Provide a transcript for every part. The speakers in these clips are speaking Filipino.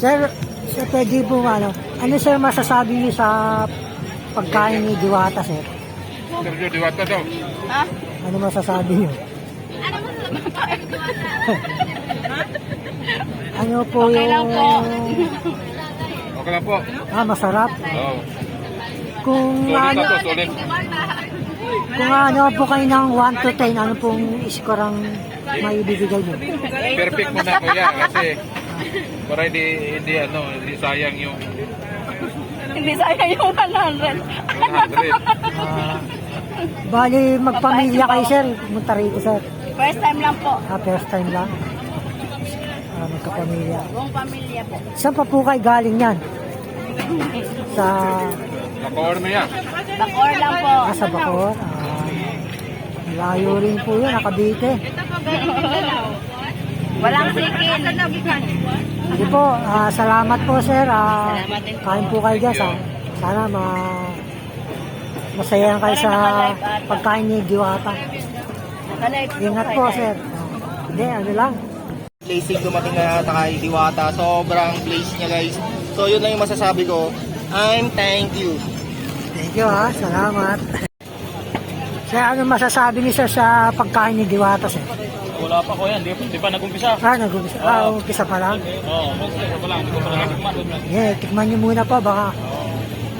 Sir, pwede po ano sir masasabi niyo sa pagkain ni Diwata, sir? Sergio Diwata daw. Ha? Ano masasabi niyo? Ano mo sa pagkain Diwata? Ano po Okay lang po. Okay lang po. Masarap. Oo. Kung Solid ano, na to, solid. kung ano po kayo ng 1 to 10, ano pong score ang maibibigay niyo? Perfect mo na kuya kasi para hindi sayang yung Hindi sayang yung 100. 100. Bali, magpamilya kayo, sir. Pumunta rito, sir. First time lang po. First time lang. Magkapamilya. Buong pamilya po. Saan pa po kayo galing yan? Sa Naka-or mo yan. Bacoor lang po. Sa Bacoor. Layo rin po yun, Nakabite. Walang sikin. Sige po, salamat po, sir. Salamat din po. Kain po kayo dyan. Sana masaya kayo sa pagkain ni Diwata. Ingat po, sir. Hindi, ano lang. Blazing dumating na yata kay Diwata. Sobrang blaze niya, guys. So, yun lang yung masasabi ko. Thank you. Thank you, salamat. Sir, ano masasabi niyo, sir, sa pagkain ni Diwata, sir? Wala pa ko yan, di pa nag-umpisa. Nag-umpisa. Umpisa pa lang. Oo, umpisa pa lang, hindi ko pa natikman. Tikman niyo muna po, baka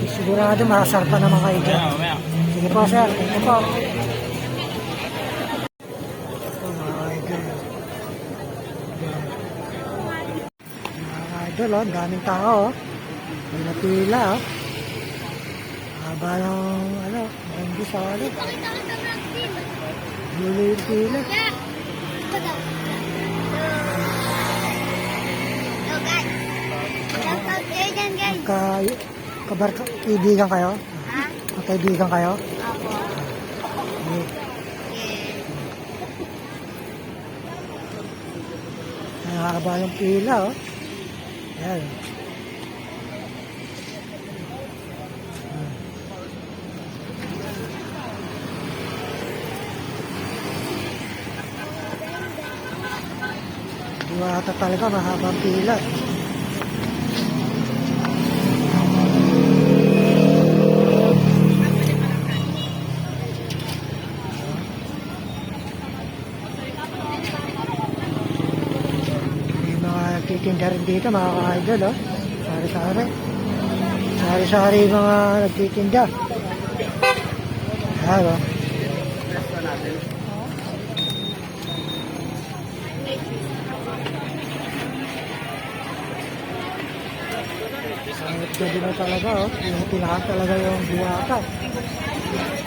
sigurado masarap pa naman kayo dyan. Mamaya. Sige po, sir. Thank you po. Mga idol, ang daming tao. May napila. Haba ng, hindi sa ulit. Huli yung pila. Kaibigan kayo? Kaibigan kayo? Opo. Nakakaba yung pila, Ayan. Diwata talaga, mahabang pila. Nagtitinda rin dito mga ka-idol, Sari-sari. Sari-sari mga nagtitinda. Ayan, Pwede na talaga, Yung pinahan talaga yung Diwata.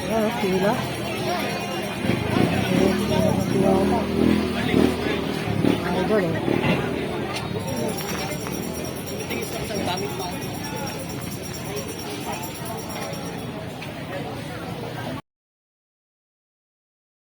Ayan, pila. Ayan, pila ng Diwata. Idol,